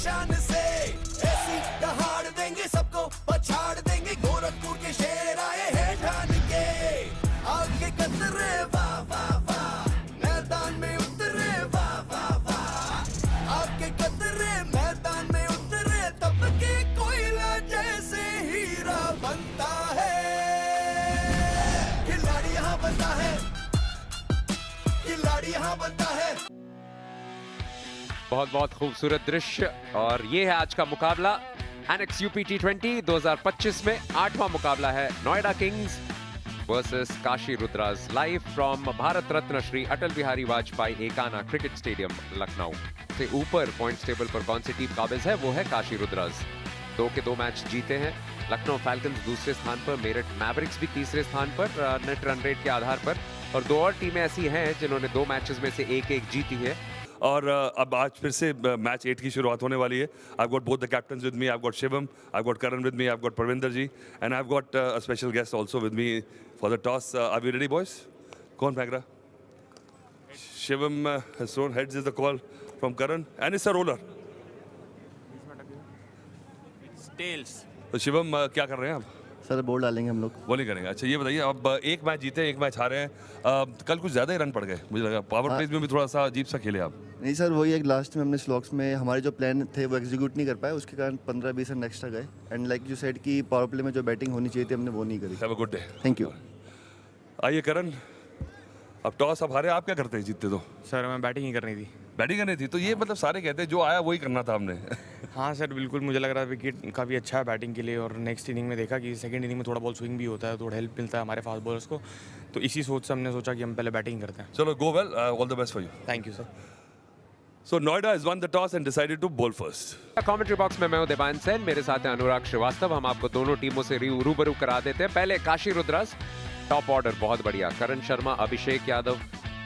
शान से, ऐसी दहाड़ देंगे सबको पछाड़ देंगे, गोरखपुर के शेर आए हैं ठान के, आगे कतरे वाह वाह वाह, मैदान में उतरे वाह वाह वाह, आगे कतरे मैदान में उतरे, तब के कोयला जैसे हीरा बनता है, खिलाड़ी यहाँ बनता है, खिलाड़ी यहाँ बनता है। बहुत बहुत खूबसूरत दृश्य। और ये है आज का मुकाबला एनेक्स यूपी T20 2025 में 8वां मुकाबला है Noida Kings versus Kashi Rudras, live from Bharat Ratna Shri Atal Bihari Vajpayee Ekana cricket stadium Lucknow. से ऊपर पॉइंट्स टेबल पर कौन सी टीम काबिज है, वो है काशी रुद्रास। 2 के 2 मैच जीते हैं। लखनऊ फैल्कन्स दूसरे स्थान पर, मेरठ मैवरिक्स भी तीसरे स्थान पर नेट रन रेट के आधार पर, और 2 और टीमें ऐसी हैं जिन्होंने 2 मैचेस में से 1-1 जीती है। और अब आज फिर से मैच 8 की शुरुआत होने वाली है। I've got both the captains with me. I've got Shivam, I've got Karan with me, I've got Parvinder ji, and I've got a special guest also with me for the toss. Are we ready, boys? कौन फेंक रहा? Shivam has thrown heads is the call from Karan, and it's a roller. It's tails. तो शिवम क्या कर रहे हैं आप? Sir ball डालेंगे हम लोग। बॉलिंग करेंगे। अच्छा ये बताइए, अब एक मैच जीते हैं, एक मैच हारे हैं, कल कुछ ज़्यादा ही रन पड़ गए मुझे लगा। पावर प्लेज में भी थोड़ा सा अजीब सा खेले आप। नहीं सर, वही एक लास्ट में हमने स्लॉग्स में हमारे जो प्लान थे वो एग्जीक्यूट नहीं कर पाए, उसके कारण 15-20 रन एक्स्ट्रा गए। एंड लाइक यू सेड कि पावर प्ले में जो बैटिंग होनी चाहिए थी हमने वो नहीं करी। Have a good day. Thank you. आइए करण, अब टॉस अब हारे, आप क्या करते हैं जीतते तो? सर मैं बैटिंग ही करनी थी। बैटिंग करनी थी तो ये मतलब सारे कहते हैं जो आया वही करना था हमने। हाँ सर बिल्कुल, मुझे लग रहा है विकेट काफ़ी अच्छा है बैटिंग के लिए, और नेक्स्ट इनिंग में देखा कि सेकंड इनिंग में थोड़ा बॉल स्विंग भी होता है, थोड़ा हेल्प मिलता है हमारे फास्ट बॉलर्स को, तो इसी सोच से हमने सोचा कि हम पहले बैटिंग करते हैं। चलो go well, all the best for you. Thank you sir. So Noida has won the toss and decided to bowl first. Commentary box में मैं हूं देवान सेन, मेरे साथ हैं अनुराग श्रीवास्तव। हम आपको दोनों टीमों से रूबरू करा देते हैं। पहले काशी रुद्रास, टॉप ऑर्डर बहुत बढ़िया, करण शर्मा, अभिषेक यादव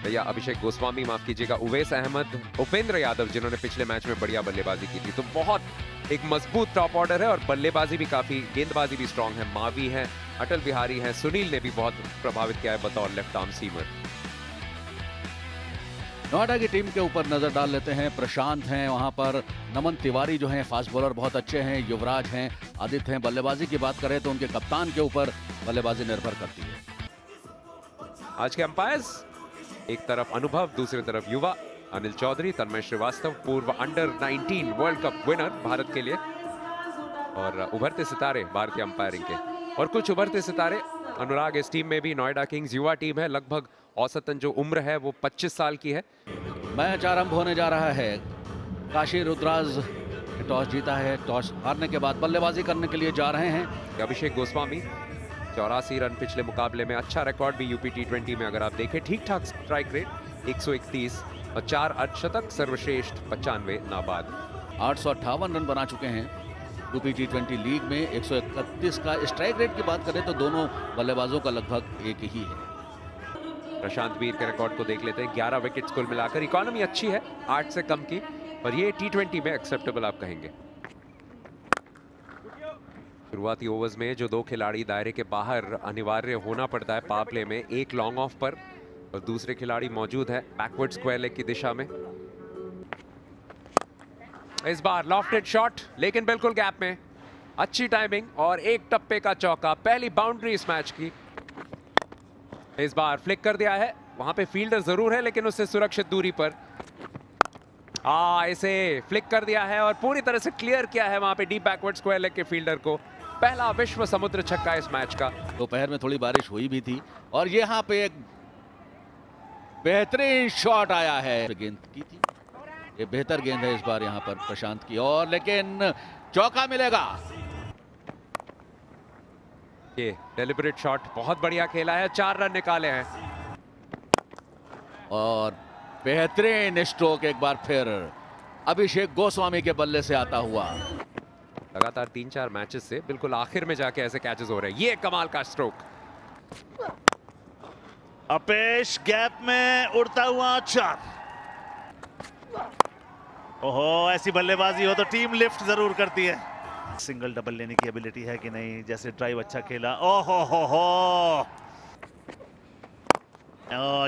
या अभिषेक गोस्वामी माफ कीजिएगा, उवैस अहमद, उपेंद्र यादव जिन्होंने पिछले मैच में बढ़िया बल्लेबाजी की थी। तो बहुत एक मजबूत टॉप ऑर्डर है, और बल्लेबाजी भी काफी, गेंदबाजी भी स्ट्रांग है। मावी है, अटल बिहारी है, सुनील ने भी बहुत प्रभावित किया है बतौर लेफ्ट आर्म सीमर। नोएडा की टीम के ऊपर नजर डाल लेते हैं। प्रशांत हैं वहां पर, नमन तिवारी जो हैं फास्ट बॉलर बहुत अच्छे हैं, युवराज हैं, आदित्य हैं। बल्लेबाजी की बात करें तो उनके कप्तान के ऊपर बल्लेबाजी निर्भर करती है। आज के अंपायर्स, एक तरफ अनुभव, दूसरी तरफ युवा अनिल चौधरी, तन्मय श्रीवास्तव पूर्व under-19 world cup winner Bharat के लिए, और उभरते सितारे भारतीय अंपायरिंग के। और कुछ उभरते सितारे अनुराग इस टीम में भी। नोएडा किंग्स युवा टीम है, लगभग औसतन जो उम्र है वो 25 साल की है। मैच आरंभ होने जा रहा है। काशी रुद्रास टॉस जीता है, टॉस हारने के बाद बल्लेबाजी करने के लिए जा रहे हैं। अभिषेक गोस्वामी 84 रन पिछले मुकाबले में, अच्छा रिकॉर्ड भी यूपी T20 में अगर आप देखें, ठीक ठाक स्ट्राइक रेट 131 और 4 अर्धशतक, सर्वश्रेष्ठ 95 नाबाद। 858 रन बना चुके हैं यूपी T20 लीग में। 131 का स्ट्राइक रेट की बात करें तो दोनों बल्लेबाजों का लगभग एक ही है। प्रशांत वीर के रिकॉर्ड को देख लेते हैं, 11 विकेट्स कुल मिलाकर। इकोनॉमी अच्छी है 8 से कम की, पर ये T20 में एक्सेप्टेबल आप कहेंगे। शुरुआती ओवर्स में जो 2 खिलाड़ी दायरे के बाहर अनिवार्य होना पड़ता है पावर प्ले में, एक लॉन्ग ऑफ पर और दूसरे खिलाड़ी मौजूद है बैकवर्ड स्क्वायर लेग की दिशा में। इस बार लॉफ्टेड शॉट, लेकिन बिल्कुल गैप में, अच्छी टाइमिंग और एक टप्पे का चौका, पहली बाउंड्री इस मैच की। इस बार फ्लिक कर दिया है, वहां पे फील्डर जरूर है लेकिन उससे सुरक्षित दूरी पर इसे फ्लिक कर दिया है और पूरी तरह से क्लियर किया है वहां पे डीप बैकवर्ड स्क्वायर लेग के फील्डर को। पहला विश्व समुद्र छक्का इस मैच का। दोपहर में थोड़ी बारिश हुई भी थी, और यहाँ पे एक बेहतरीन शॉट आया है। गेंद की थी, ये बेहतर गेंद है इस बार यहाँ पर प्रशांत की, और लेकिन चौका मिलेगा। ये डेलिबरेट शॉट बहुत बढ़िया खेला है, 4 रन निकाले हैं। और बेहतरीन स्ट्रोक एक बार फिर अभिषेक गोस्वामी के बल्ले से आता हुआ। लगातार 3-4 मैचेस से बिल्कुल आखिर में जाके ऐसे कैचेस हो रहे हैं। ये कमाल का स्ट्रोक। अपेश गैप में उड़ता हुआ 4। ओहो, ऐसी बल्लेबाजी हो तो टीम लिफ्ट जरूर करती है। सिंगल डबल लेने की एबिलिटी है कि नहीं, जैसे ड्राइव अच्छा खेला। ओहो हो,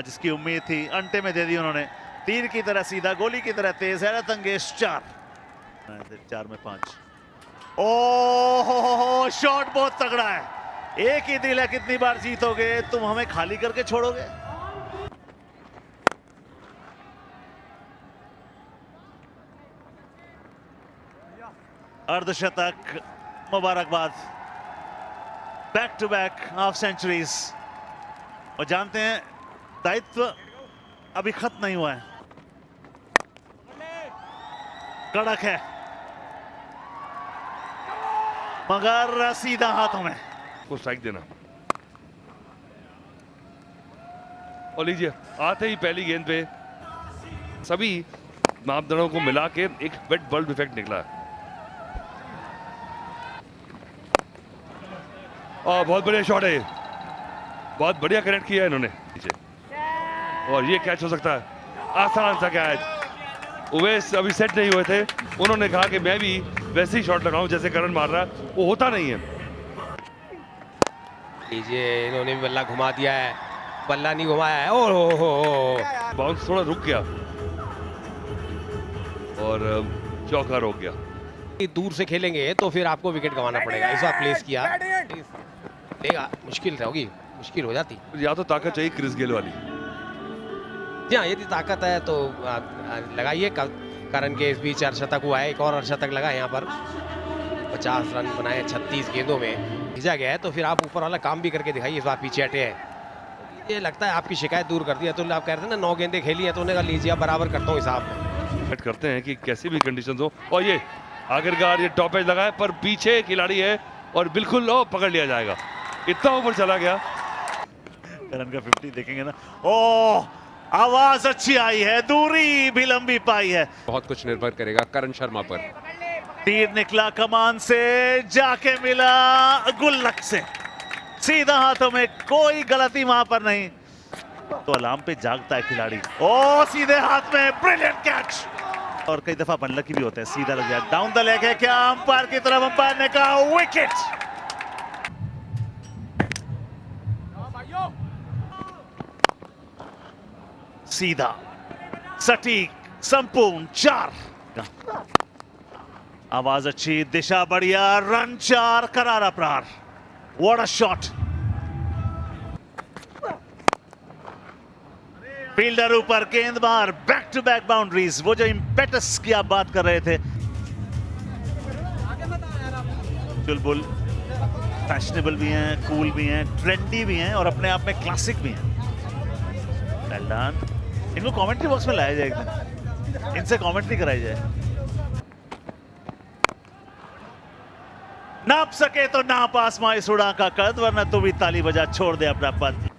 जिसकी उम्मीद थी अंटे में दे दी उन्होंने। तीर की तरह सीधा, गोली की तरह तेज, हैरत अंगेज 4। 4 में 5। ओ शॉट बहुत तगड़ा है। एक ही दिल है, कितनी बार जीतोगे तुम, हमें खाली करके छोड़ोगे। अर्धशतक, मुबारकबाद। Back to back half centuries. और जानते हैं दायित्व अभी खत्म नहीं हुआ है, कड़क है मगर सीधा हाथों में। को स्ट्राइक देना। और लीजिए, आते ही पहली गेंद पे सभी मापदंडों को मिला के एक वेट बल्ब इफेक्ट निकला है। और बहुत बढ़िया शॉट है, बहुत बढ़िया कनेक्ट किया है इन्होंने। और ये कैच हो सकता है, आसान सा कैच। उवैस अभी सेट नहीं हुए थे, उन्होंने कहा कि मैं भी वैसे ही शॉट लगाऊं जैसे करण मार रहा है, वो होता नहीं है। लीजिए, इन्होंने भी बल्ला घुमा दिया है, बल्ला नहीं घुमाया है। ओह, बाउंस थोड़ा रुक गया और चौका रोक गया। दूर से खेलेंगे तो फिर आपको विकेट गंवाना पड़ेगा। इस बार प्लेस किया, लेगा, मुश्किल होगी, मुश्किल हो जाती। या तो ताकत चाहिए क्रिस गेल वाली। जी हाँ, यदि ताकत है तो लगाइए। करण के इस बीच अर्धशतक हुआ है, एक और अर्धशतक लगा यहाँ पर। 50 रन बनाए 36 गेंदों में, भेजा गया है, तो फिर आप ऊपर वाला काम भी करके दिखाइए। इस बार पीछे हटे हैं, ये लगता है आपकी शिकायत दूर कर दी है। तो आप कह रहे थे ना 9 गेंदें खेली हैं, तो उन्होंने कहा लीजिए अब बराबर करता हूँ हिसाब में। सेट करते हैं कि कैसी भी कंडीशंस हो। और ये आखिरकार ये टॉप एज लगा है, पर पीछे खिलाड़ी है और बिल्कुल पकड़ लिया जाएगा। इतना ऊपर चला गया। करण का 50 देखेंगे ना। ओह, आवाज अच्छी आई है, दूरी भी लंबी पाई है। बहुत कुछ निर्भर करेगा करण शर्मा पर। तीर निकला कमान से, जाके मिला गुल्लक से, सीधा हाथों में, कोई गलती वहां पर नहीं। तो अलार्म पे जागता है खिलाड़ी। ओ सीधे हाथ में, ब्रिलियंट कैच। और कई दफा अनलकी भी होते हैं, सीधा लग जाए। डाउन द लेग है क्या? अंपायर की तरफ, अंपायर ने कहा विकेट। सीधा, सटीक, संपूर्ण 4। आवाज अच्छी, दिशा बढ़िया, रन 4, करारा प्रहार। What a shot. फील्डर ऊपर, गेंद बाहर, बैक टू बैक बाउंड्रीज। वो जो इम्पेटस की आप बात कर रहे थे। चुलबुल, फैशनेबल भी हैं, कूल भी हैं, ट्रेंडी भी हैं और अपने आप में क्लासिक भी हैं। Well done. इनको कमेंट्री बॉक्स में लाया जाए एक दिन, इनसे कमेंट्री कराई जाए। नाप सके तो नाप आसमां इस उड़ा का कद, वरना तो भी ताली बजा छोड़ दे अपना पद।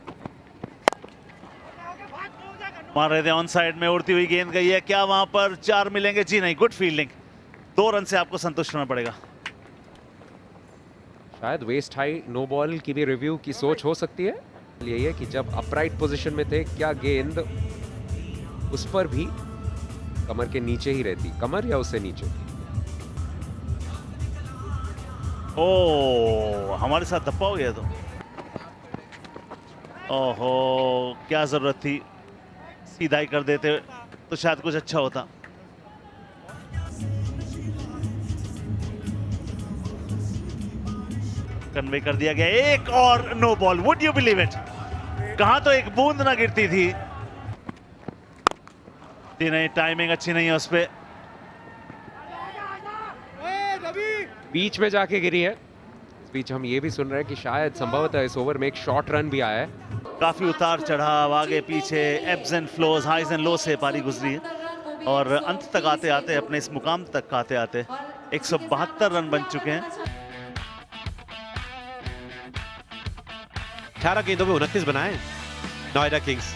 मार रहे थे ऑन साइड में, उड़ती हुई गेंद गई है, क्या वहां पर 4 मिलेंगे? जी नहीं, गुड फील्डिंग। 2 रन से आपको संतुष्ट होना पड़ेगा। शायद वेस्ट हाई नो बॉल की भी रिव्यू की सोच हो सकती है। यही है कि जब अपराइट पोजीशन में थे, क्या गेंद उस पर भी कमर के नीचे ही रहती, कमर या उससे नीचे? ओ, हमारे साथ धप्पा हो गया तो। ओहो, क्या जरूरत थी, सीधा ही कर देते तो शायद कुछ अच्छा होता। कन्वे कर दिया गया, एक और no ball. Would you believe it? कहां तो एक बूंद ना गिरती थी। नहीं, टाइमिंग अच्छी नहीं है उस पे। बीच में जाके गिरी है। इस बीच हम ये भी सुन रहे हैं कि शायद संभवतः इस ओवर में एक शॉर्ट रन भी आया है। काफी उतार चढ़ाव, आगे पीछे, ebbs and flows, highs and lows से पारी गुजरी है और अंत तक आते आते, अपने इस मुकाम तक आते आते 172 रन बन चुके हैं। 18 गेंदों में 29 बनाए नोएडा किंग्स।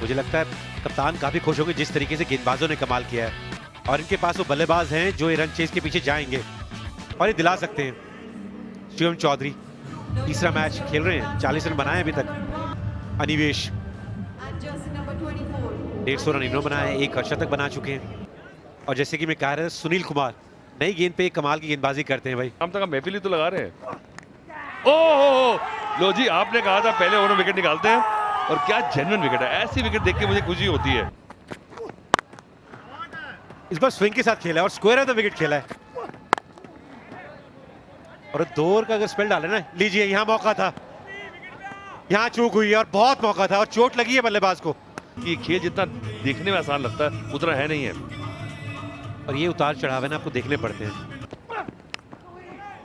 मुझे लगता है कप्तान काफी खुश होंगे जिस तरीके से गेंदबाजों ने कमाल किया है, और इनके पास वो बल्लेबाज हैं जो ये रन चेज के पीछे जाएंगे और ये दिला सकते हैं। शिवम चौधरी तीसरा मैच खेल रहे हैं, 40 रन बनाए अभी तक। अनिवेश 150 रन इन्होंने बनाए, 1 अर्धशतक बना चुके हैं। और जैसे कि मैं कह रहा था, सुनील कुमार नई गेंद पे एक कमाल की गेंदबाजी करते हैं भाई। हम तक महफिल ही तो लगा रहे हैं। ओह लो जी, आपने कहा था पहले ओवर विकेट निकालते हैं, और क्या जेन्युइन विकेट है। ऐसी विकेट देख के मुझे खुशी होती है। इस बार स्विंग के साथ खेला है और स्क्वायर ऑफ द विकेट खेला है। और 2 ओवर का अगर स्पेल डाले ना, लीजिए यहाँ मौका था, यहाँ चूक हुई है और बहुत मौका था और चोट लगी है बल्लेबाज को। ये खेल जितना देखने में आसान लगता है उतना है नहीं है, और ये उतार चढ़ाव है ना, आपको देखने पड़ते हैं।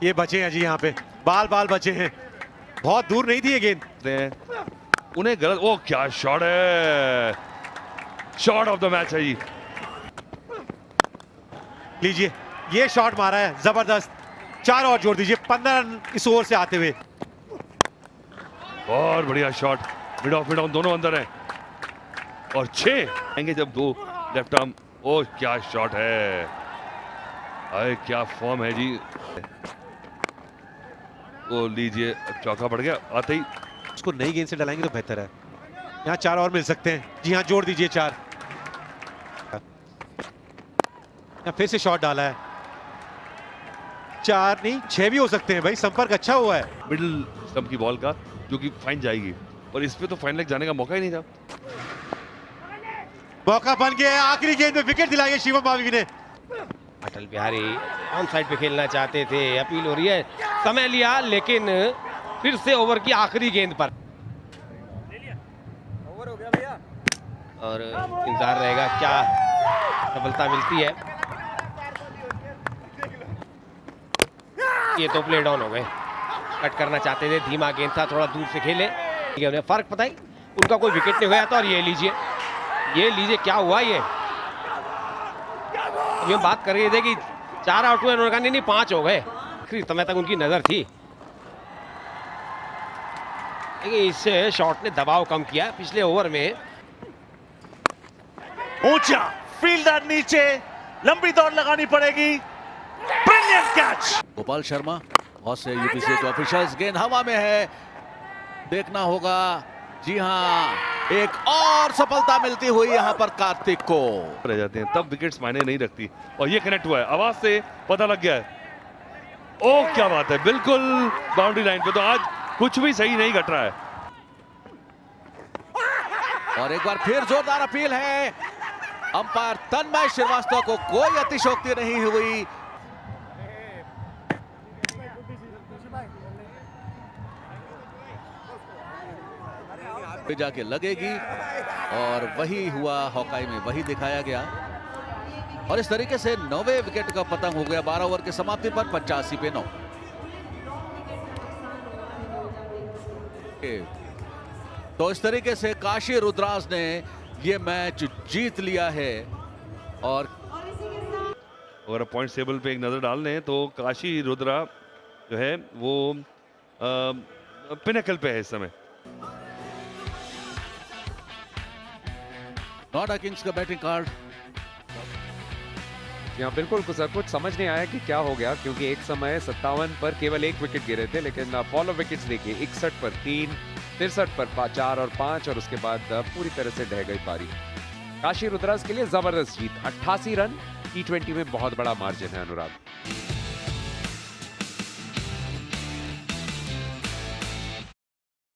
ये बचे हैं जी, यहाँ पे बाल बचे हैं, बहुत दूर नहीं थी ये गेंद। उन्हें गलत, ओ क्या शॉट है, शॉट ऑफ द मैच है जी। लीजिए ये शॉट मारा है जबरदस्त, 4 और जोड़ दीजिए, 15 रन इस ओवर से आते हुए। और बढ़िया shot, mid of mid on दोनों अंदर हैं और 6 आएंगे जब 2 लेफ्ट आर्म। ओ क्या शॉट है, अरे क्या फॉर्म है जी। ओ लीजिए चौका बढ़ गया आते ही। उसको नई गेंद से डलाएंगे तो बेहतर है। यहाँ 4 और मिल सकते हैं जी हाँ, जोड़ दीजिए 4। यहाँ फिर से शॉट डाला है, 4 नहीं 6 भी हो सकते हैं भाई, संपर्क अच्छा हुआ है। मिडिल स्टंप की बॉल का जो कि फाइन जाएगी, और इस पे तो फाइन लेग जाने का मौका ही नहीं था। मौका बन गया है, आखिरी गेंद में विकेट दिलाई है शिवम मावी ने। अटल बिहारी ऑन साइड पे खेलना चाहते थे, अपील हो रही है, समय लिया लेकिन फिर से ओवर की आखिरी गेंद पर और इंतजार रहेगा क्या सफलता मिलती है। ये तो प्ले डाउन हो गए, कट करना चाहते थे, धीमा गेंद था, थोड़ा दूर से खेले, उन्हें फर्क पता ही उनका कोई विकेट नहीं गया था। और ये लीजिए क्या हुआ, ये हम बात कर रहे थे कि 4 आउट हुए, उन्होंने कहा नहीं 5 हो गए, आखिरी समय तक उनकी नजर थी। इस शॉट ने दबाव कम किया पिछले ओवर में। ऊंचा फील्डर नीचे, लंबी दौड़ लगानी पड़ेगी, ब्रिलियंट कैच। गोपाल शर्मा, बहुत से यूपीसीए के ऑफिशियल्स, गेंद हवा में है, देखना होगा। जी हाँ, एक और सफलता मिलती हुई यहाँ पर कार्तिक को। रह जाते हैं तब विकेट्स मायने नहीं रखती, और ये कनेक्ट हुआ है, आवाज से पता लग गया है। ओ क्या बात है, बिल्कुल बाउंड्री लाइन पे, तो आज कुछ भी सही नहीं घट रहा है। और एक बार फिर जोरदार अपील है, अंपायर तन्मय श्रीवास्तव को कोई अतिशोक्ति नहीं हुई। जाके लगेगी, और वही हुआ हॉकाई में, वही दिखाया गया। और इस तरीके से 9वें विकेट का पतंग हो गया 12 ओवर की समाप्ति पर 85 पे 9। तो इस तरीके से काशी रुद्राज ने ये मैच जीत लिया है। और अगर पॉइंट टेबल पे एक नजर डाल लें तो काशी रुद्रा जो है वो पिनकल पे है इस समय। नोएडा किंग्स का बैटिंग कार्ड। यहाँ बिल्कुल कुछ समझ नहीं आया कि क्या हो गया, क्योंकि एक समय 57 पर केवल 1 विकेट गिरे थे, लेकिन फॉलो विकेट्स देखिए 61 पर 3, 63 पर 4 और 5, और उसके बाद पूरी तरह से ढह गई पारी। काशी रुद्राज के लिए जबरदस्त जीत, 88 रन, T20 में बहुत बड़ा मार्जिन है अनुराग।